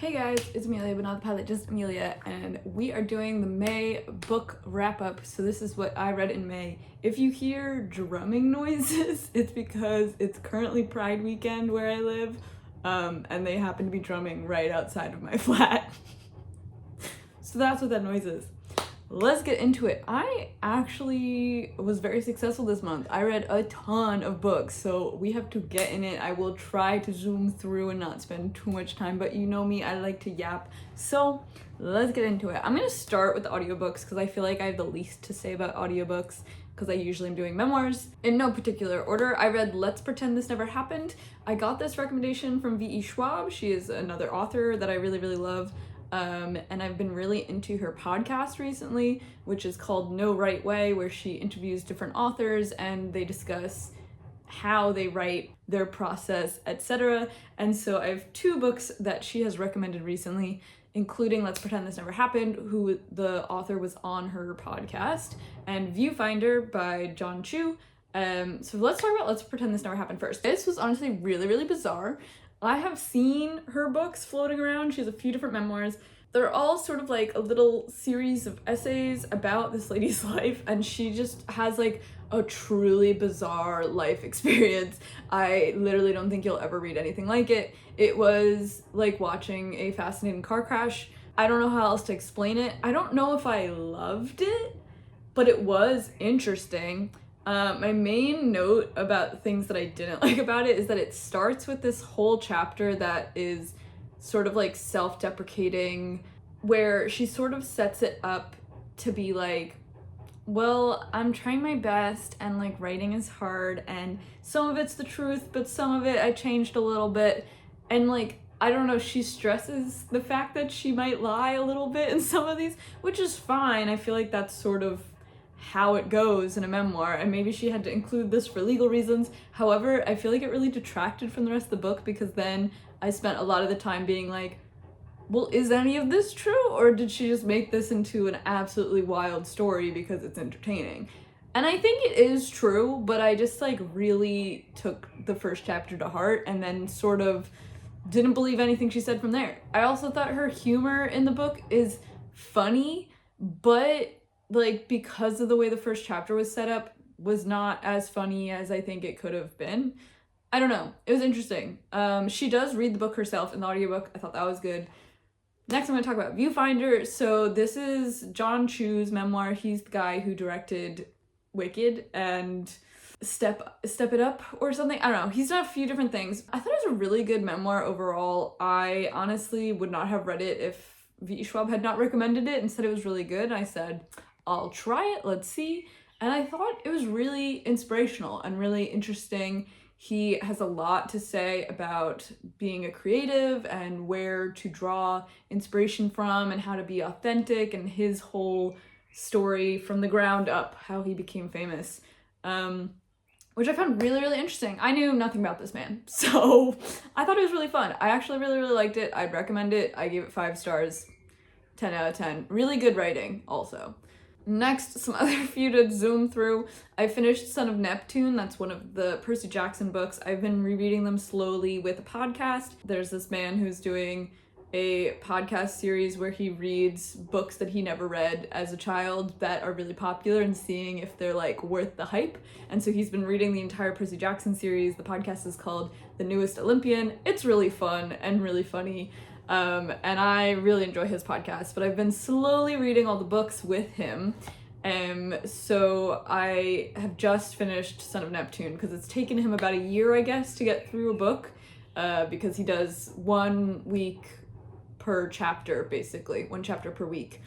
Hey guys, it's Amelia, but not the pilot, just Amelia, and we are doing the May book wrap-up. So this is what I read in May. If you hear drumming noises, it's because it's currently Pride weekend where I live, and they happen to be drumming right outside of my flat. So that's what that noise is. Let's get into it. I actually was very successful this month. I read a ton of books, so we have to get in it. I will try to zoom through and not spend too much time, but you know me, I like to yap. So let's get into it. I'm gonna start with the audiobooks because I feel like I have the least to say about audiobooks because I usually am doing memoirs. In no particular order, I read Let's Pretend This Never Happened. I got this recommendation from V.E. Schwab. She is another author that I really, really love. And I've been really into her podcast recently, which is called No Right Way, where she interviews different authors and they discuss how they write, their process, etc. And so I have two books that she has recommended recently, including Let's Pretend This Never Happened, who the author was on her podcast, and Viewfinder by John Chu. So let's talk about Let's Pretend This Never Happened first. This was honestly really, really bizarre. I have seen her books floating around. She has a few different memoirs. They're all sort of like a little series of essays about this lady's life, and she just has like a truly bizarre life experience. I literally don't think you'll ever read anything like it. It was like watching a fascinating car crash. I don't know how else to explain it. I don't know if I loved it, but it was interesting. My main note about things that I didn't like about it is that it starts with this whole chapter that is sort of like self-deprecating, where she sort of sets it up to be like, well, I'm trying my best and like writing is hard and some of it's the truth, but some of it I changed a little bit. And like, I don't know, she stresses the fact that she might lie a little bit in some of these, which is fine. I feel like that's sort of how it goes in a memoir, and maybe she had to include this for legal reasons. However, I feel like it really detracted from the rest of the book because then I spent a lot of the time being like, well, is any of this true, or did she just make this into an absolutely wild story because it's entertaining? And I think it is true, but I just like really took the first chapter to heart and then sort of didn't believe anything she said from there. I also thought her humor in the book is funny, but like because of the way the first chapter was set up was not as funny as I think it could have been. I don't know. It was interesting. She does read the book herself in the audiobook. I thought that was good. Next, I'm going to talk about Viewfinder. So this is John Chu's memoir. He's the guy who directed Wicked and Step It Up or something. I don't know. He's done a few different things. I thought it was a really good memoir overall. I honestly would not have read it if V. Schwab had not recommended it and said it was really good. I said, I'll try it, let's see. And I thought it was really inspirational and really interesting. He has a lot to say about being a creative and where to draw inspiration from and how to be authentic and his whole story from the ground up, how he became famous, which I found really, really interesting. I knew nothing about this man, so I thought it was really fun. I actually really, really liked it. I'd recommend it. I gave it 5 stars, 10 out of 10. Really good writing also. Next, some other few to zoom through. I finished Son of Neptune. That's one of the Percy Jackson books. I've been rereading them slowly with a podcast. There's this man who's doing a podcast series where he reads books that he never read as a child that are really popular and seeing if they're like worth the hype. And so he's been reading the entire Percy Jackson series. The podcast is called The Newest Olympian. It's really fun and really funny. And I really enjoy his podcast, but I've been slowly reading all the books with him. So I have just finished Son of Neptune because it's taken him about a year, I guess, to get through a book, because he does 1 week per chapter, basically, 1 chapter per week.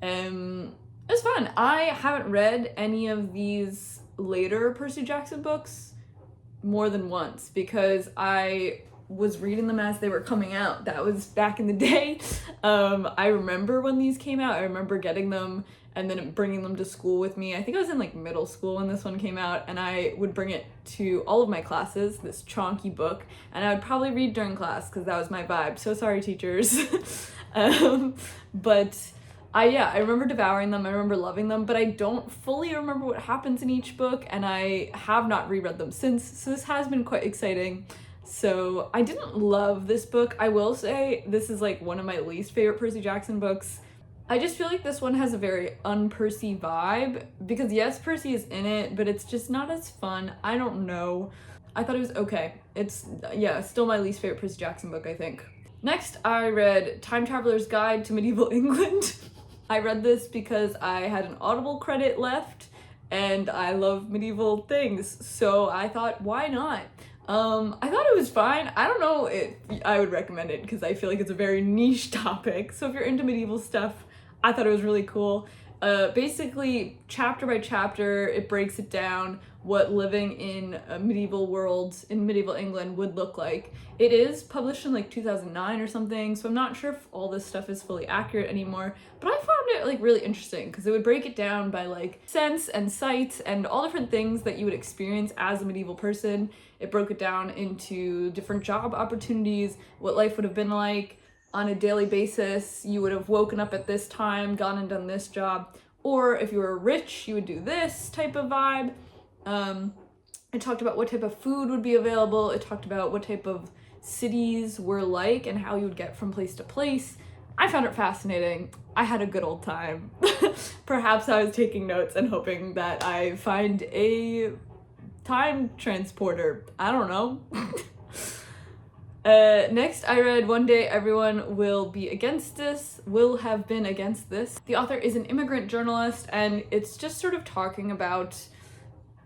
It's fun. I haven't read any of these later Percy Jackson books more than once because I was reading them as they were coming out. That was back in the day. I remember when these came out. I remember getting them and then bringing them to school with me. I think I was in like middle school when this one came out, and I would bring it to all of my classes, this chonky book, and I would probably read during class because that was my vibe. So sorry, teachers. But I remember devouring them. I remember loving them, but I don't fully remember what happens in each book, and I have not reread them since. So this has been quite exciting. So I didn't love this book. I will say this is like one of my least favorite Percy Jackson books. I just feel like this one has a very un-Percy vibe, because yes, Percy is in it, but it's just not as fun. I don't know. I thought it was okay. It's, yeah, still my least favorite Percy Jackson book, I think. Next, I read Time Traveler's Guide to Medieval England. I read this because I had an Audible credit left, and I love medieval things, so I thought, why not? I thought it was fine. I don't know if I would recommend it because I feel like it's a very niche topic. So if you're into medieval stuff, I thought it was really cool. Basically, chapter by chapter, it breaks it down what living in a medieval world in medieval England would look like. It is published in like 2009 or something, so I'm not sure if all this stuff is fully accurate anymore, but I found it like really interesting because it would break it down by like sense and sight and all different things that you would experience as a medieval person. It broke it down into different job opportunities, what life would have been like on a daily basis. You would have woken up at this time, gone and done this job, or if you were rich, you would do this type of vibe. It talked about what type of food would be available. It talked about what type of cities were like and how you would get from place to place. I found it fascinating. I had a good old time. Perhaps I was taking notes and hoping that I find a time transporter. I don't know. Next, I read One Day Everyone Will Be Against This, Will Have Been Against This. The author is an immigrant journalist, and it's just sort of talking about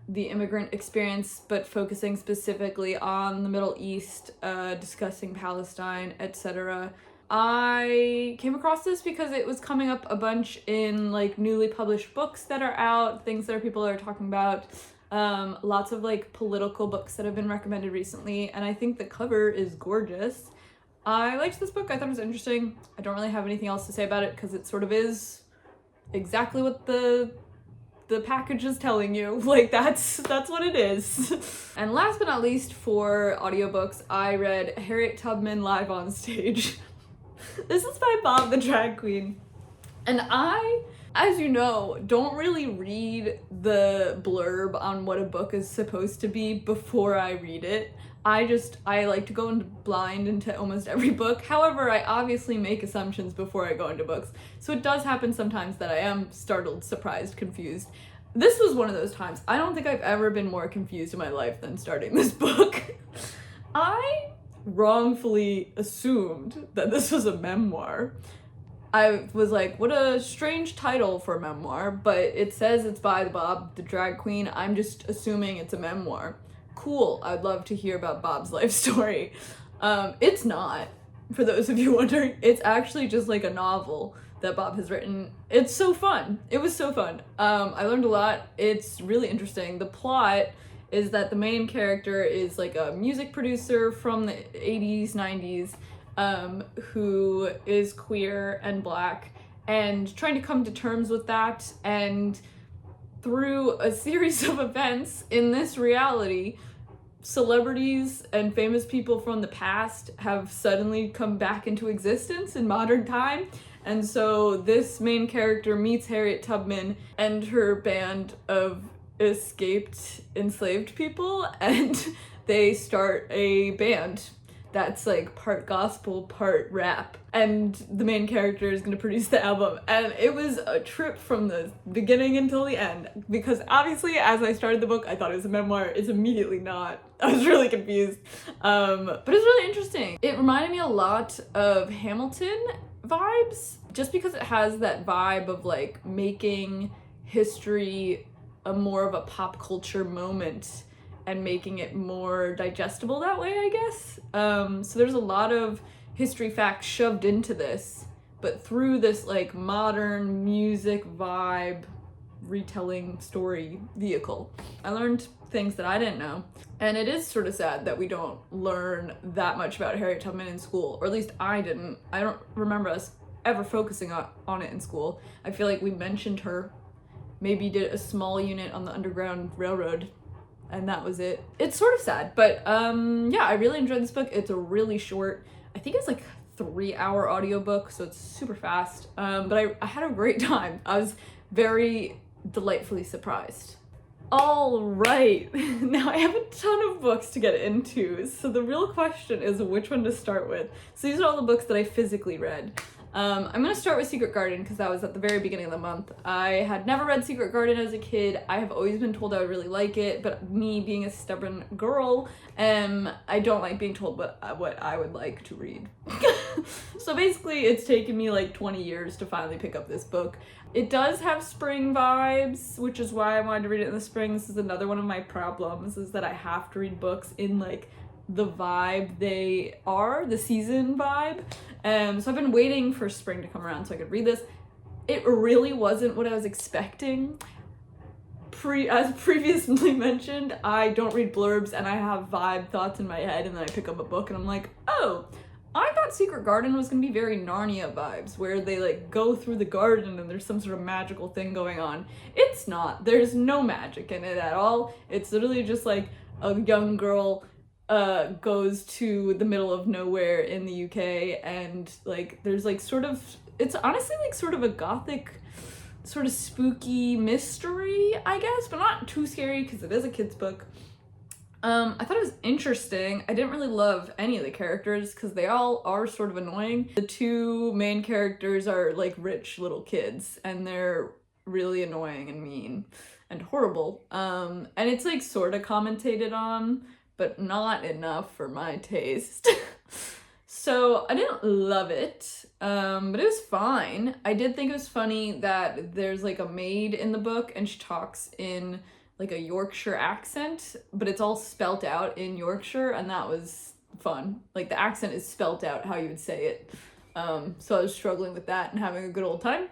the immigrant experience, but focusing specifically on the Middle East, discussing Palestine, etc. I came across this because it was coming up a bunch in like newly published books that are out, things that people are talking about. Lots of like political books that have been recommended recently, and I think the cover is gorgeous. I liked this book. I thought it was interesting. I don't really have anything else to say about it because it sort of is exactly what the package is telling you. Like that's what it is. And last but not least, for audiobooks, I read Harriet Tubman Live on Stage. This is by Bob the Drag Queen. And I, as you know, don't really read the blurb on what a book is supposed to be before I read it. I like to go in blind into almost every book. However, I obviously make assumptions before I go into books. So it does happen sometimes that I am startled, surprised, confused. This was one of those times. I don't think I've ever been more confused in my life than starting this book. I wrongfully assumed that this was a memoir. I was like, what a strange title for a memoir, but it says it's by Bob the Drag Queen. I'm just assuming it's a memoir. Cool, I'd love to hear about Bob's life story. It's not, for those of you wondering. It's actually just like a novel that Bob has written. It's so fun. It was so fun. I learned a lot. It's really interesting. The plot is that the main character is like a music producer from the 80s, 90s, who is queer and black and trying to come to terms with that, and through a series of events in this reality, celebrities and famous people from the past have suddenly come back into existence in modern time. And so this main character meets Harriet Tubman and her band of escaped enslaved people, and they start a band that's like part gospel, part rap, and the main character is gonna produce the album. And it was a trip from the beginning until the end, because obviously as I started the book I thought it was a memoir. It's immediately not. I was really confused, but it's really interesting. It reminded me a lot of Hamilton vibes, just because it has that vibe of like making history a more of a pop culture moment and making it more digestible that way, I guess. So there's a lot of history facts shoved into this, but through this like modern music vibe retelling story vehicle. I learned things that I didn't know. And it is sort of sad that we don't learn that much about Harriet Tubman in school, or at least I didn't. I don't remember us ever focusing on it in school. I feel like we mentioned her, maybe did a small unit on the Underground Railroad, and that was it. It's sort of sad, but yeah, I really enjoyed this book. It's a really short, I think it's like 3-hour audiobook, so it's super fast, but I had a great time. I was very delightfully surprised. All right, now I have a ton of books to get into, so the real question is which one to start with. So these are all the books that I physically read. I'm gonna start with Secret Garden because that was at the very beginning of the month. I had never read Secret Garden as a kid. I have always been told I would really like it, but me being a stubborn girl, I don't like being told what I would like to read. So basically it's taken me like 20 years to finally pick up this book. It does have spring vibes, which is why I wanted to read it in the spring. This is another one of my problems, is that I have to read books in like the vibe they are, the season vibe. So I've been waiting for spring to come around so I could read this. It really wasn't what I was expecting. As previously mentioned, I don't read blurbs and I have vibe thoughts in my head, and then I pick up a book and I'm like, oh, I thought Secret Garden was gonna be very Narnia vibes, where they like go through the garden and there's some sort of magical thing going on. It's not. There's no magic in it at all. It's literally just like a young girl goes to the middle of nowhere in the UK, and like there's like sort of, it's honestly like sort of a gothic sort of spooky mystery, I guess, but not too scary because it is a kid's book. I thought it was interesting. I didn't really love any of the characters because they all are sort of annoying. The two main characters are like rich little kids and they're really annoying and mean and horrible. And it's like sort of commentated on, but not enough for my taste. So I didn't love it, but it was fine. I did think it was funny that there's like a maid in the book and she talks in like a Yorkshire accent, but it's all spelt out in Yorkshire, and that was fun. Like the accent is spelt out how you would say it. So I was struggling with that and having a good old time.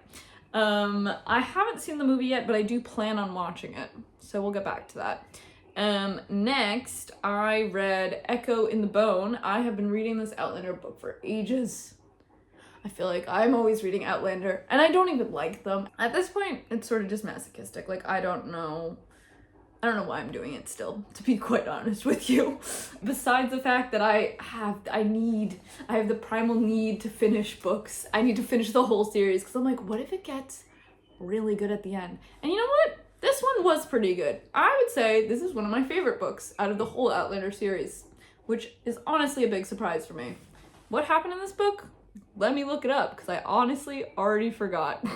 I haven't seen the movie yet, but I do plan on watching it, so we'll get back to that. Next, I read Echo in the Bone. I have been reading this Outlander book for ages. I feel like I'm always reading Outlander, and I don't even like them. At this point, it's sort of just masochistic. Like, I don't know why I'm doing it still, to be quite honest with you. Besides the fact that I have the primal need to finish books. I need to finish the whole series, because I'm like, what if it gets really good at the end? And you know what? This one was pretty good. I would say this is one of my favorite books out of the whole Outlander series, which is honestly a big surprise for me. What happened in this book? Let me look it up, because I honestly already forgot.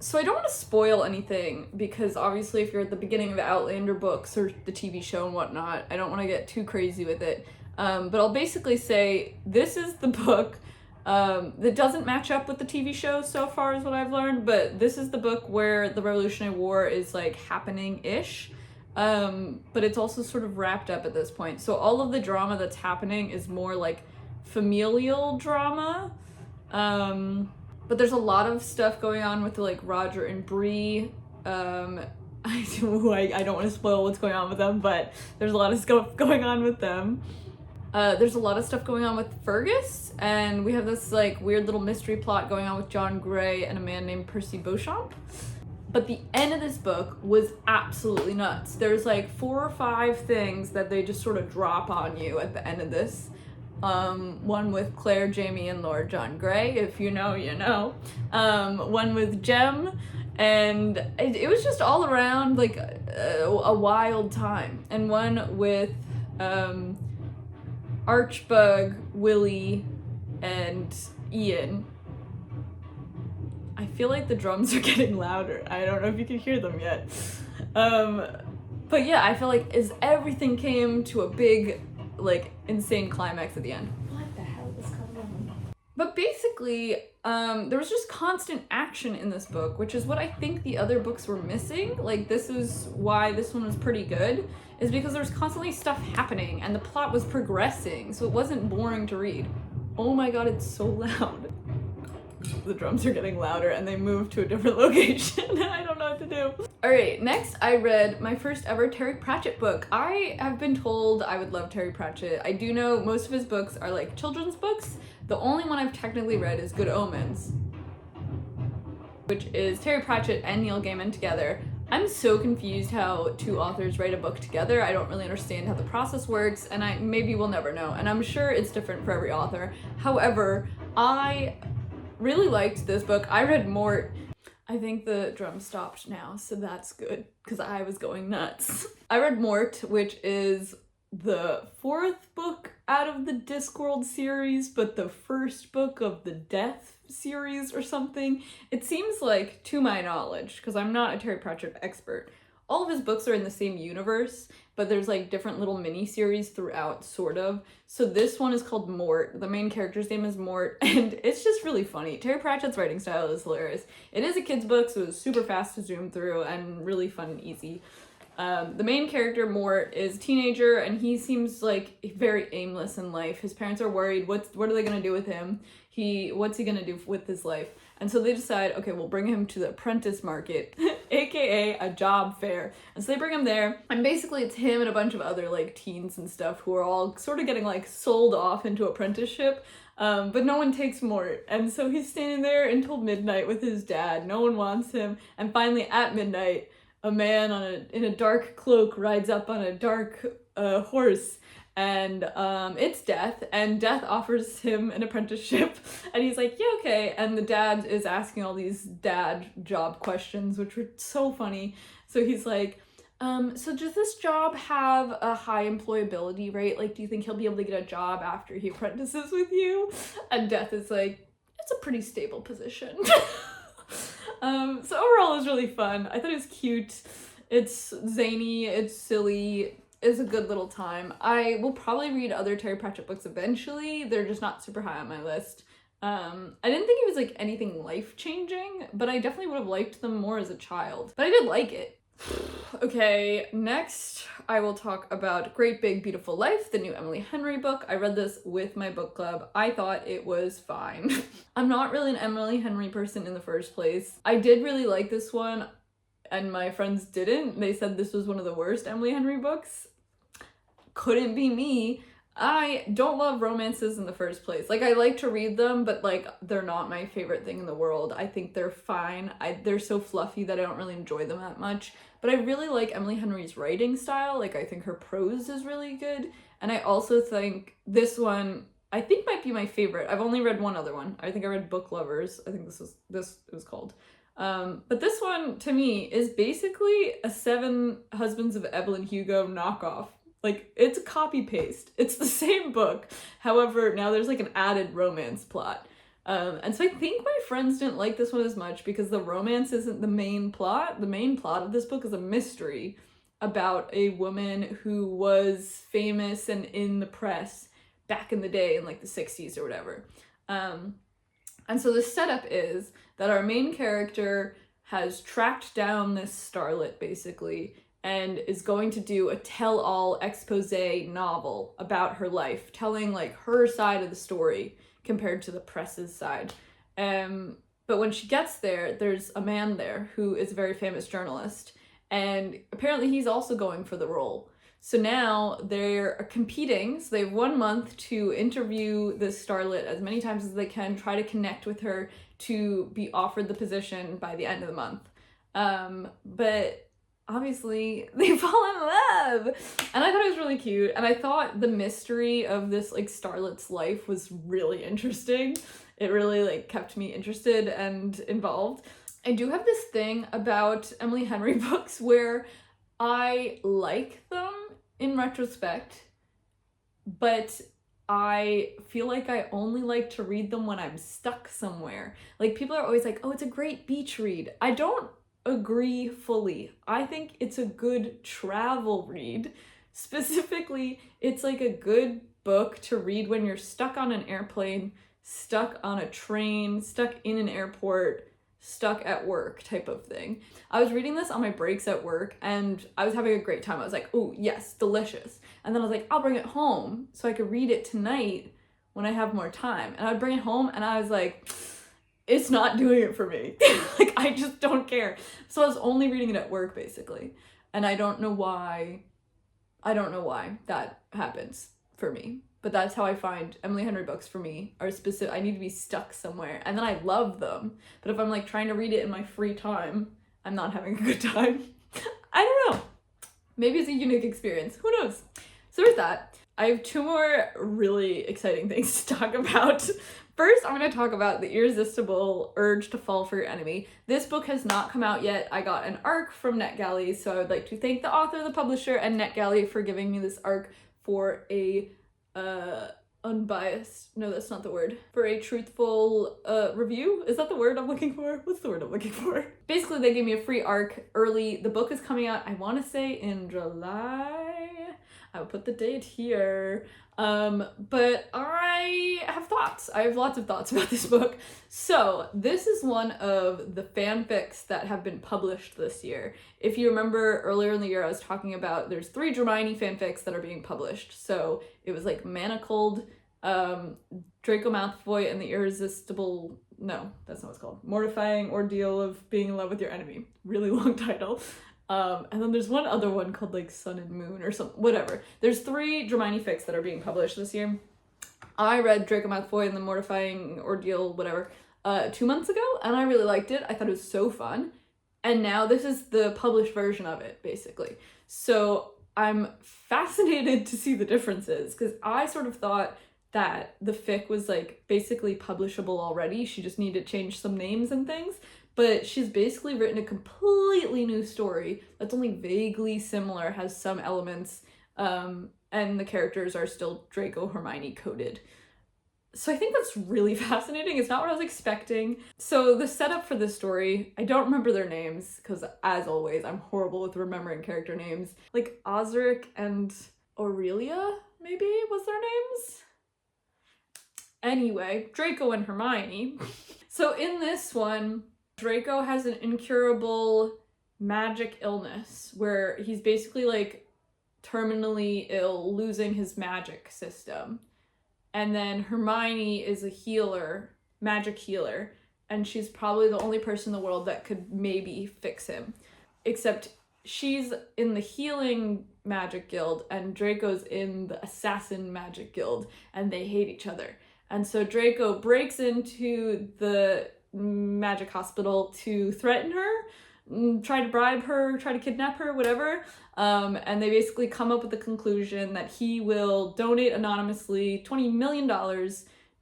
So I don't want to spoil anything, because obviously if you're at the beginning of the Outlander books or the TV show and whatnot, I don't want to get too crazy with it. But I'll basically say this is the book that doesn't match up with the TV show so far is what I've learned, but this is the book where the Revolutionary War is like happening-ish, but it's also sort of wrapped up at this point. So all of the drama that's happening is more like familial drama, but there's a lot of stuff going on with like Roger and Bree. I don't want to spoil what's going on with them, but there's a lot of stuff going on with them. There's a lot of stuff going on with Fergus, and we have this like weird little mystery plot going on with John Grey and a man named Percy Beauchamp. But the end of this book was absolutely nuts. There's like 4 or 5 things that they just sort of drop on you at the end of this. One with Claire, Jamie, and Lord John Grey, if you know, you know. One with Jem, and it was just all around like a wild time. And one with Archbug, Willie, and Ian. I feel like the drums are getting louder. I don't know if you can hear them yet. But yeah, I feel like as everything came to a big, like, insane climax at the end. What the hell is going on? But basically, there was just constant action in this book, which is what I think the other books were missing. Like, this is why this one was pretty good, is because there was constantly stuff happening and the plot was progressing, so it wasn't boring to read. Oh my god, it's so loud. The drums are getting louder and they moved to a different location. I don't know what to do. Alright, next I read my first ever Terry Pratchett book. I have been told I would love Terry Pratchett. I do know most of his books are like children's books. The only one I've technically read is Good Omens, which is Terry Pratchett and Neil Gaiman together. I'm so confused how 2 authors write a book together. I don't really understand how the process works, and maybe we'll never know. And I'm sure it's different for every author. However, I really liked this book. I read Mort I think the drum stopped now, so that's good, because I was going nuts. I read Mort, which is the 4th book out of the Discworld series, but the 1st book of the Death series or something. It seems like, to my knowledge, because I'm not a Terry Pratchett expert, all of his books are in the same universe, but there's like different little mini-series throughout, sort of. So this one is called Mort. The main character's name is Mort, and it's just really funny. Terry Pratchett's writing style is hilarious. It is a kid's book, so it's super fast to zoom through and really fun and easy. The main character, Mort, is a teenager, and he seems like very aimless in life. His parents are worried, what are they gonna do with him? What's he gonna do with his life? And so they decide, okay, we'll bring him to the apprentice market, aka a job fair. And so they bring him there, and basically it's him and a bunch of other like teens and stuff who are all sort of getting like sold off into apprenticeship, but no one takes Mort. And so he's standing there until midnight with his dad. No one wants him. And finally at midnight, a man in a dark cloak rides up on a dark horse, and it's Death, and Death offers him an apprenticeship, and he's like, yeah, okay, and the dad is asking all these dad job questions, which were so funny. So he's like, so does this job have a high employability rate? Like, do you think he'll be able to get a job after he apprentices with you? And Death is like, it's a pretty stable position. So overall it was really fun. I thought it was cute. It's zany, it's silly, it's a good little time. I will probably read other Terry Pratchett books eventually. They're just not super high on my list. I didn't think it was like anything life-changing, but I definitely would have liked them more as a child. But I did like it. Okay, next I will talk about Great Big Beautiful Life, the new Emily Henry book. I read this with my book club. I thought it was fine. I'm not really an Emily Henry person in the first place. I did really like this one, and my friends didn't. They said this was one of the worst Emily Henry books. Couldn't be me. I don't love romances in the first place. Like, I like to read them, but like, they're not my favorite thing in the world. I think they're fine. They're so fluffy that I don't really enjoy them that much. But I really like Emily Henry's writing style. Like, I think her prose is really good. And I also think this one, I think might be my favorite. I've only read one other one. I think I read Book Lovers. I think this it was called. But this one, to me, is basically a 7 Husbands of Evelyn Hugo knockoff. Like, it's a copy-paste. It's the same book. However, now there's like an added romance plot. And so I think my friends didn't like this one as much because the romance isn't the main plot. The main plot of this book is a mystery about a woman who was famous and in the press back in the day in like the 60s or whatever. And so the setup is that our main character has tracked down this starlet, basically, and is going to do a tell-all expose novel about her life, telling like her side of the story compared to the press's side. But when she gets there, there's a man there who is a very famous journalist, and apparently he's also going for the role. So now they're competing, so they have 1 month to interview this starlet as many times as they can, try to connect with her to be offered the position by the end of the month. But obviously they fall in love, and I thought it was really cute, and I thought the mystery of this like starlet's life was really interesting. It really like kept me interested and involved. I do have this thing about Emily Henry books where I like them in retrospect, but I feel like I only like to read them when I'm stuck somewhere. Like, people are always like, oh, it's a great beach read. I don't agree fully. I think it's a good travel read. Specifically, it's like a good book to read when you're stuck on an airplane, stuck on a train, stuck in an airport, stuck at work type of thing. I was reading this on my breaks at work and I was having a great time. I was like, oh yes, delicious. And then I was like, I'll bring it home so I could read it tonight when I have more time. And I'd bring it home and I was like, it's not doing it for me. Like, I just don't care. So I was only reading it at work, basically. And I don't know why that happens for me. But that's how I find Emily Henry books for me are specific. I need to be stuck somewhere. And then I love them. But if I'm like trying to read it in my free time, I'm not having a good time. I don't know. Maybe it's a unique experience. Who knows? So there's that. I have 2 more really exciting things to talk about. First, I'm going to talk about The Irresistible Urge to Fall for Your Enemy. This book has not come out yet. I got an ARC from NetGalley, so I would like to thank the author, the publisher, and NetGalley for giving me this ARC for a unbiased, no, that's not the word, for a truthful review. Is that the word I'm looking for? What's the word I'm looking for? Basically, they gave me a free ARC early. The book is coming out, I want to say, in July. I will put the date here. But I have thoughts. I have lots of thoughts about this book. So this is one of the fanfics that have been published this year. If you remember earlier in the year, I was talking about there's 3 Hermione fanfics that are being published. So it was like Manacled, Draco Malfoy, and the Irresistible, no, that's not what it's called. Mortifying Ordeal of Being in Love with Your Enemy. Really long title. And then there's one other one called like Sun and Moon or something, whatever. There's 3 Hermione fics that are being published this year. I read Draco Malfoy and the Mortifying Ordeal, whatever, 2 months ago, and I really liked it. I thought it was so fun. And now this is the published version of it, basically. So I'm fascinated to see the differences, because I sort of thought that the fic was like basically publishable already. She just needed to change some names and things. But she's basically written a completely new story that's only vaguely similar, has some elements, and the characters are still Draco Hermione coded. So I think that's really fascinating. It's not what I was expecting. So the setup for this story, I don't remember their names, because as always, I'm horrible with remembering character names. Like Osric and Aurelia, maybe, was their names? Anyway, Draco and Hermione. So in this one, Draco has an incurable magic illness where he's basically like terminally ill, losing his magic system. And then Hermione is a healer, magic healer, and she's probably the only person in the world that could maybe fix him. Except she's in the healing magic guild and Draco's in the assassin magic guild, and they hate each other. And so Draco breaks into the magic hospital to threaten her, try to bribe her, try to kidnap her, whatever. And they basically come up with the conclusion that he will donate anonymously $20 million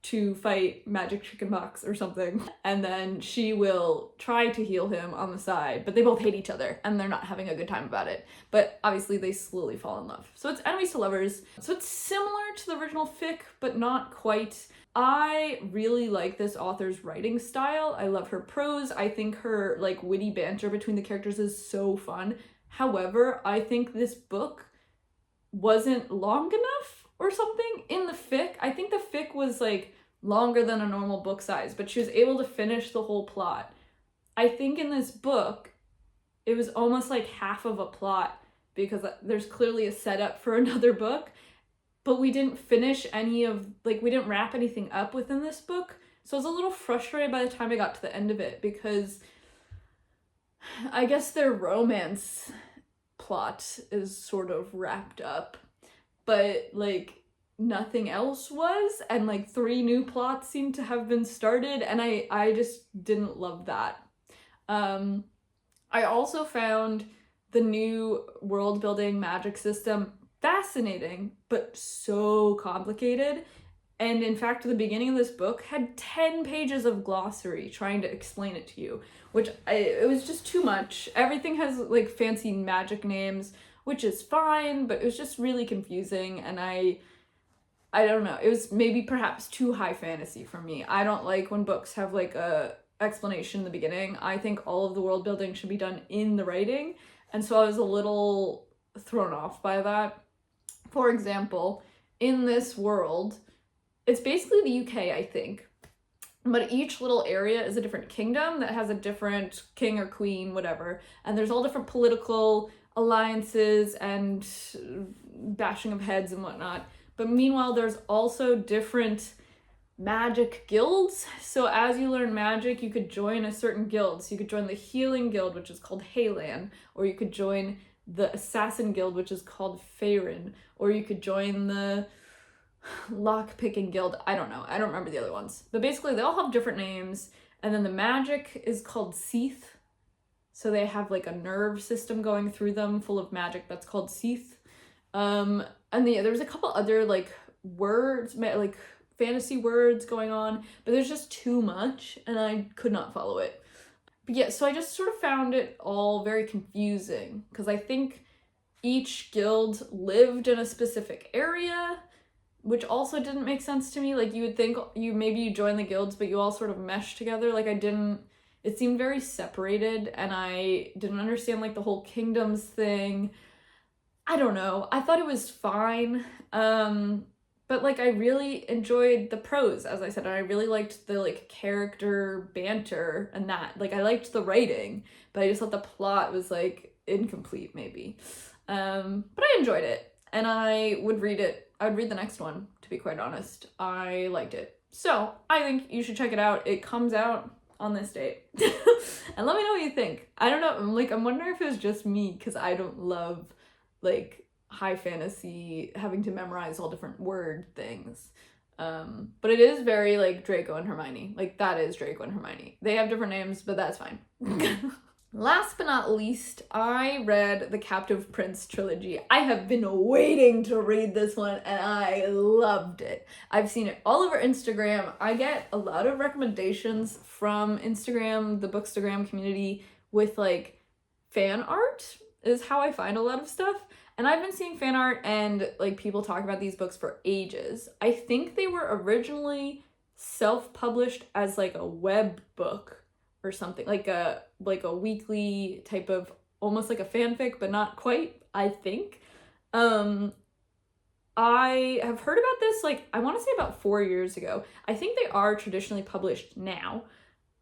to fight Magic Chickenpox or something. And then she will try to heal him on the side, but they both hate each other and they're not having a good time about it. But obviously they slowly fall in love. So it's enemies to lovers. So it's similar to the original fic, but not quite. I really like this author's writing style. I love her prose. I think her like witty banter between the characters is so fun. However, I think this book wasn't long enough or something in the fic. I think the fic was like longer than a normal book size, but she was able to finish the whole plot. I think in this book, it was almost like half of a plot because there's clearly a setup for another book. But we didn't finish any of, like, we didn't wrap anything up within this book. So I was a little frustrated by the time I got to the end of it because I guess their romance plot is sort of wrapped up, but, like, nothing else was. And, like, 3 new plots seem to have been started, and I just didn't love that. I also found the new world-building magic system fascinating, but so complicated. And in fact, the beginning of this book had 10 pages of glossary trying to explain it to you, which it was just too much. Everything has like fancy magic names, which is fine, but it was just really confusing. And I don't know, it was maybe perhaps too high fantasy for me. I don't like when books have like a explanation in the beginning. I think all of the world building should be done in the writing. And so I was a little thrown off by that. For example, in this world, it's basically the UK, I think, but each little area is a different kingdom that has a different king or queen, whatever, and there's all different political alliances and bashing of heads and whatnot. But meanwhile, there's also different magic guilds. So as you learn magic, you could join a certain guild. So you could join the healing guild, which is called Haylan, or you could join the assassin guild, which is called Faerun, or you could join the lock-picking guild. I don't know. I don't remember the other ones. But basically, they all have different names, and then the magic is called Seath. So they have like a nerve system going through them full of magic that's called Seath. And there's a couple other like words, like fantasy words going on, but there's just too much and I could not follow it. But yeah, so I just sort of found it all very confusing because I think each guild lived in a specific area, which also didn't make sense to me. Like, you would think you join the guilds, but you all sort of mesh together. Like, it seemed very separated, and I didn't understand, like, the whole kingdoms thing. I don't know. I thought it was fine. But, like, I really enjoyed the prose, as I said, and I really liked the, like, character banter and that. Like, I liked the writing, but I just thought the plot was, like, incomplete, maybe. But I enjoyed it, and I would read it. I would read the next one, to be quite honest. I liked it. So, I think you should check it out. It comes out on this date. And let me know what you think. I don't know, I'm wondering if it was just me, because I don't love, like, high fantasy, having to memorize all different word things. But it is very, like, Draco and Hermione. Like, that is Draco and Hermione. They have different names, but that's fine. Last but not least, I read the Captive Prince trilogy. I have been waiting to read this one, and I loved it. I've seen it all over Instagram. I get a lot of recommendations from Instagram, the Bookstagram community, with, like, fan art is how I find a lot of stuff. And I've been seeing fan art and, like, people talk about these books for ages. I think they were originally self-published as, like, a web book or something, like a weekly type of, almost like a fanfic, but not quite, I think. I have heard about this, like, I want to say about 4 years ago. I think they are traditionally published now.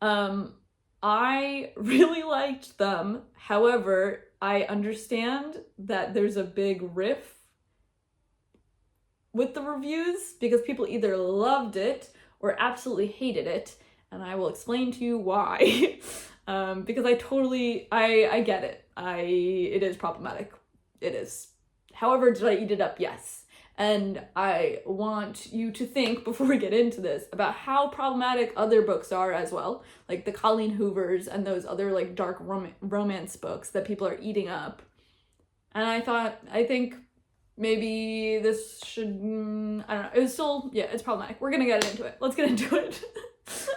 I really liked them. However, I understand that there's a big riff with the reviews because people either loved it or absolutely hated it. And I will explain to you why. Because I get it. It is problematic. It is. However, did I eat it up? Yes. And I want you to think, before we get into this, about how problematic other books are as well. Like the Colleen Hoovers and those other, like, dark romance books that people are eating up. And I think maybe this should, I don't know. It was still, yeah, it's problematic. We're gonna get into it. Let's get into it.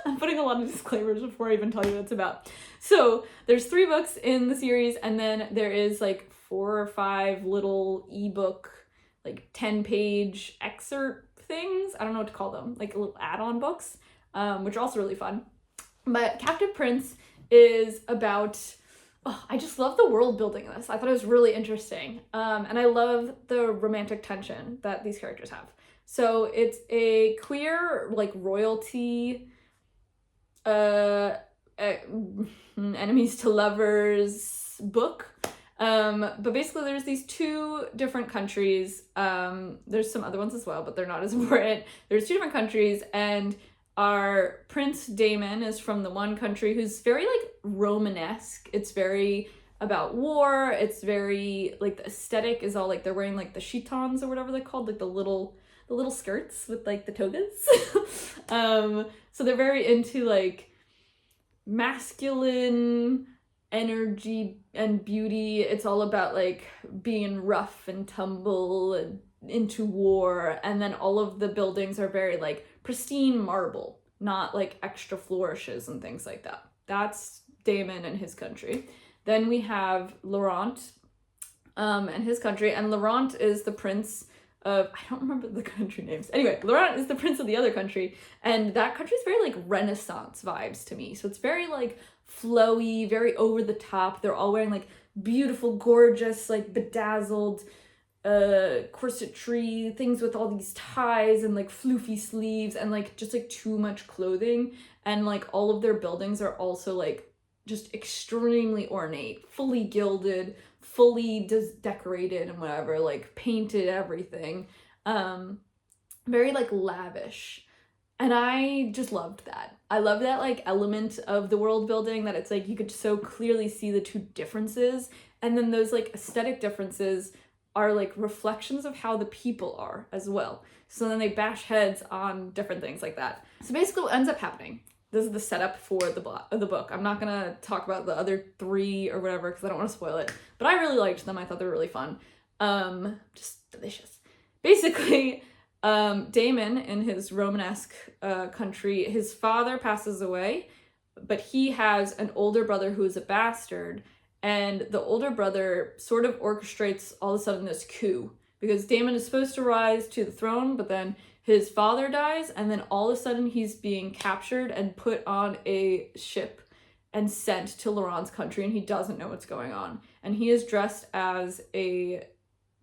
I'm putting a lot of disclaimers before I even tell you what it's about. So there's 3 books in the series, and then there is, like, 4 or 5 little ebook, like, 10-page excerpt things. I don't know what to call them, like little add-on books, which are also really fun. But Captive Prince is about, I just love the world building of this. I thought it was really interesting. And I love the romantic tension that these characters have. So it's a queer, like, royalty, enemies to lovers book. But basically there's these 2 different countries. There's some other ones as well, but they're not as important. There's 2 different countries, and our Prince Damon is from the one country, who's very, like, Romanesque. It's very about war. It's very, like, the aesthetic is all, like, they're wearing, like, the chitons or whatever they're called, like the little skirts with, like, the togas. So they're very into, like, masculine energy and beauty. It's all about, like, being rough and tumble and into war. And then all of the buildings are very, like, pristine marble, not, like, extra flourishes and things like that. That's Damon and his country. Then we have Laurent and his country, and Laurent is the prince of, I don't remember the country names. Anyway, Laurent is the prince of the other country, and that country's very, like, Renaissance vibes to me. So it's very, like, flowy, very over the top. They're all wearing, like, beautiful, gorgeous, like, bedazzled corsetry things with all these ties and, like, floofy sleeves and, like, just, like, too much clothing. And, like, all of their buildings are also, like, just extremely ornate, fully gilded, fully decorated and whatever, like, painted everything. Very, like, lavish. And I just loved that. I love that, like, element of the world building, that it's, like, you could so clearly see the 2 differences. And then those, like, aesthetic differences are, like, reflections of how the people are as well. So then they bash heads on different things like that. So basically what ends up happening, this is the setup for the book. I'm not gonna talk about the other 3 or whatever because I don't want to spoil it. But I really liked them. I thought they were really fun. Just delicious. Basically, Damon, in his Romanesque country, his father passes away, but he has an older brother who is a bastard, and the older brother sort of orchestrates all of a sudden this coup, because Damon is supposed to rise to the throne, but then his father dies, and then all of a sudden he's being captured and put on a ship and sent to Laurent's country, and he doesn't know what's going on. And he is dressed as a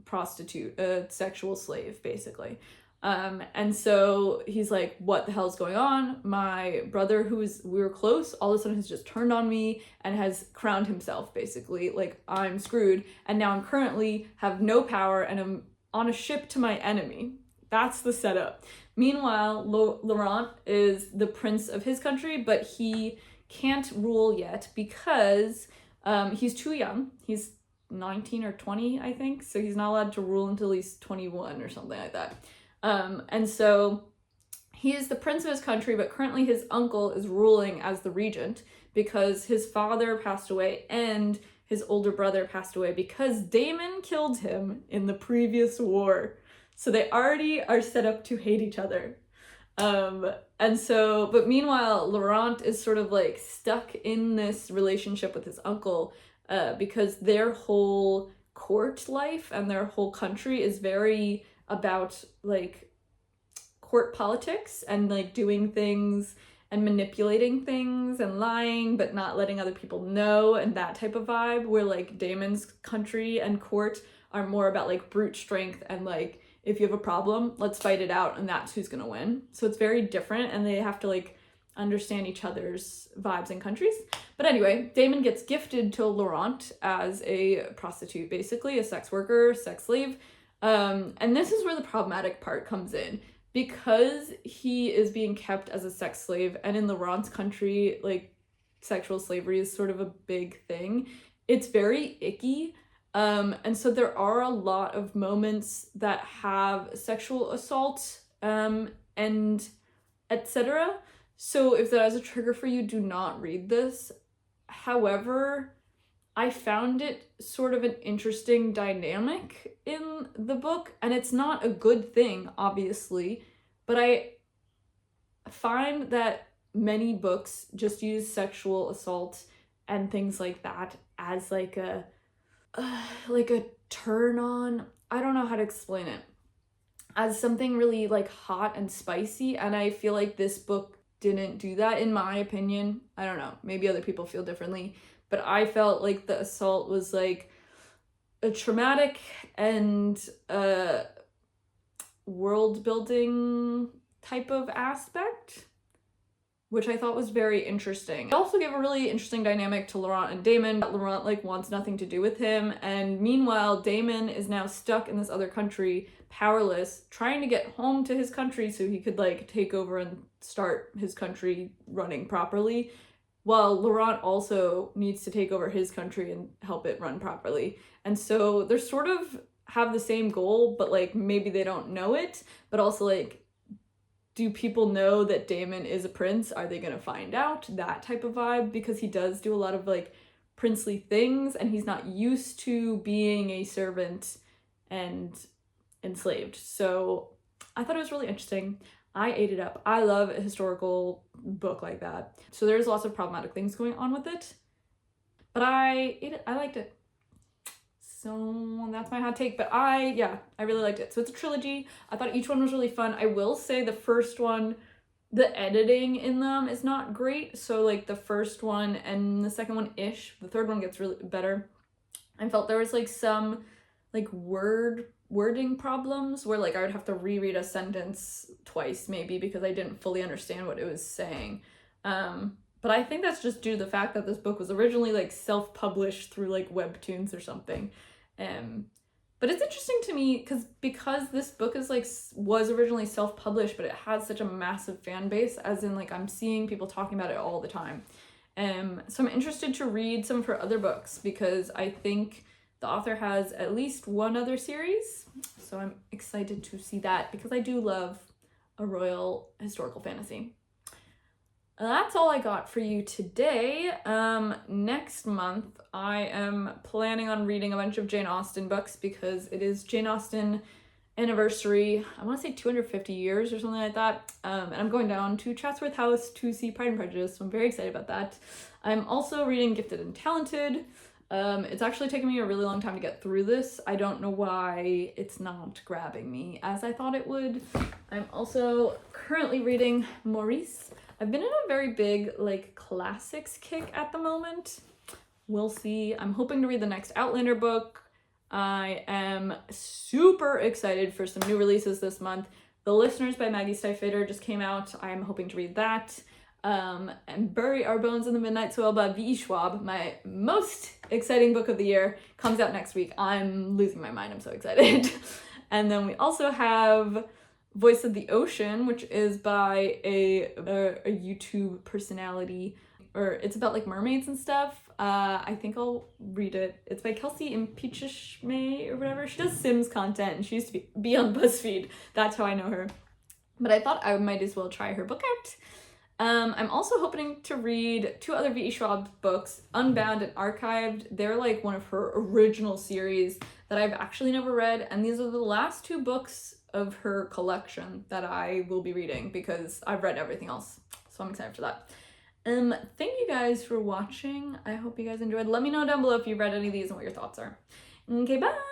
prostitute, a sexual slave, basically. And so he's like, what the hell's going on? My brother, we were close, all of a sudden has just turned on me and has crowned himself, basically. Like, I'm screwed, and now I'm currently have no power and I'm on a ship to my enemy. That's the setup. Meanwhile, Laurent is the prince of his country, but he can't rule yet because he's too young. He's 19 or 20, I think, so he's not allowed to rule until he's 21 or something like that. And so he is the prince of his country, but currently his uncle is ruling as the regent because his father passed away and his older brother passed away because Damon killed him in the previous war. So they already are set up to hate each other. And so, but meanwhile, Laurent is sort of like stuck in this relationship with his uncle because their whole court life and their whole country is very about like court politics and like doing things and manipulating things and lying but not letting other people know, and that type of vibe, where like Damon's country and court are more about like brute strength and like, if you have a problem, let's fight it out and that's who's gonna win. So it's very different, and they have to like understand each other's vibes and countries. But anyway, Damon gets gifted to Laurent as a prostitute, basically a sex worker, sex slave. And this is where the problematic part comes in, because he is being kept as a sex slave, and in Laurent's country, like, sexual slavery is sort of a big thing. It's very icky, and so there are a lot of moments that have sexual assault, and etc. So if that is a trigger for you, do not read this. However, I found it sort of an interesting dynamic in the book, and it's not a good thing, obviously, but I find that many books just use sexual assault and things like that as like a turn on. I don't know how to explain it. As something really like hot and spicy, and I feel like this book didn't do that, in my opinion. I don't know, maybe other people feel differently. But I felt like the assault was like a traumatic and world building type of aspect, which I thought was very interesting. It also gave a really interesting dynamic to Laurent and Damon. Laurent like wants nothing to do with him, and meanwhile Damon is now stuck in this other country, powerless, trying to get home to his country so he could like take over and start his country running properly. While Laurent also needs to take over his country and help it run properly. And so they're sort of have the same goal, but like maybe they don't know it, but also like, do people know that Damon is a prince? Are they gonna find out? That type of vibe, because he does do a lot of like princely things and he's not used to being a servant and enslaved. So I thought it was really interesting. I ate it up. I love a historical book like that. So there's lots of problematic things going on with it, but I ate it. I liked it. So that's my hot take, but I really liked it. So it's a trilogy. I thought each one was really fun. I will say the first one, the editing in them is not great. So like the first one and the second one ish, the third one gets really better. I felt there was like some like wording problems where like I would have to reread a sentence twice maybe because I didn't fully understand what it was saying. But I think that's just due to the fact that this book was originally like self-published through like webtoons or something. But it's interesting to me because this book is like was originally self-published, but it has such a massive fan base, as in like I'm seeing people talking about it all the time. So I'm interested to read some of her other books because I think the author has at least one other series, so I'm excited to see that because I do love a royal historical fantasy. That's all I got for you today. Next month, I am planning on reading a bunch of Jane Austen books because it is Jane Austen anniversary. I want to say 250 years or something like that. And I'm going down to Chatsworth House to see Pride and Prejudice, so I'm very excited about that. I'm also reading Gifted and Talented. It's actually taken me a really long time to get through this. I don't know why it's not grabbing me as I thought it would. I'm also currently reading Maurice. I've been in a very big, like, classics kick at the moment. We'll see. I'm hoping to read the next Outlander book. I am super excited for some new releases this month. The Listeners by Maggie Stiefvater just came out. I'm hoping to read that. And Bury Our Bones in the Midnight Soil by V. Schwab, my most exciting book of the year, comes out next week. I'm losing my mind. I'm so excited. And then we also have Voice of the Ocean, which is by a YouTube personality, or it's about like mermaids and stuff. I think I'll read it. It's by Kelsey Impeachment or whatever. She does Sims content and she used to be on BuzzFeed. That's how I know her. But I thought I might as well try her book out. I'm also hoping to read 2 other V.E. Schwab books, Unbound and Archived. They're like one of her original series that I've actually never read, and these are the last 2 books of her collection that I will be reading because I've read everything else, so I'm excited for that. Thank you guys for watching. I hope you guys enjoyed. Let me know down below if you've read any of these and what your thoughts are. Okay, bye!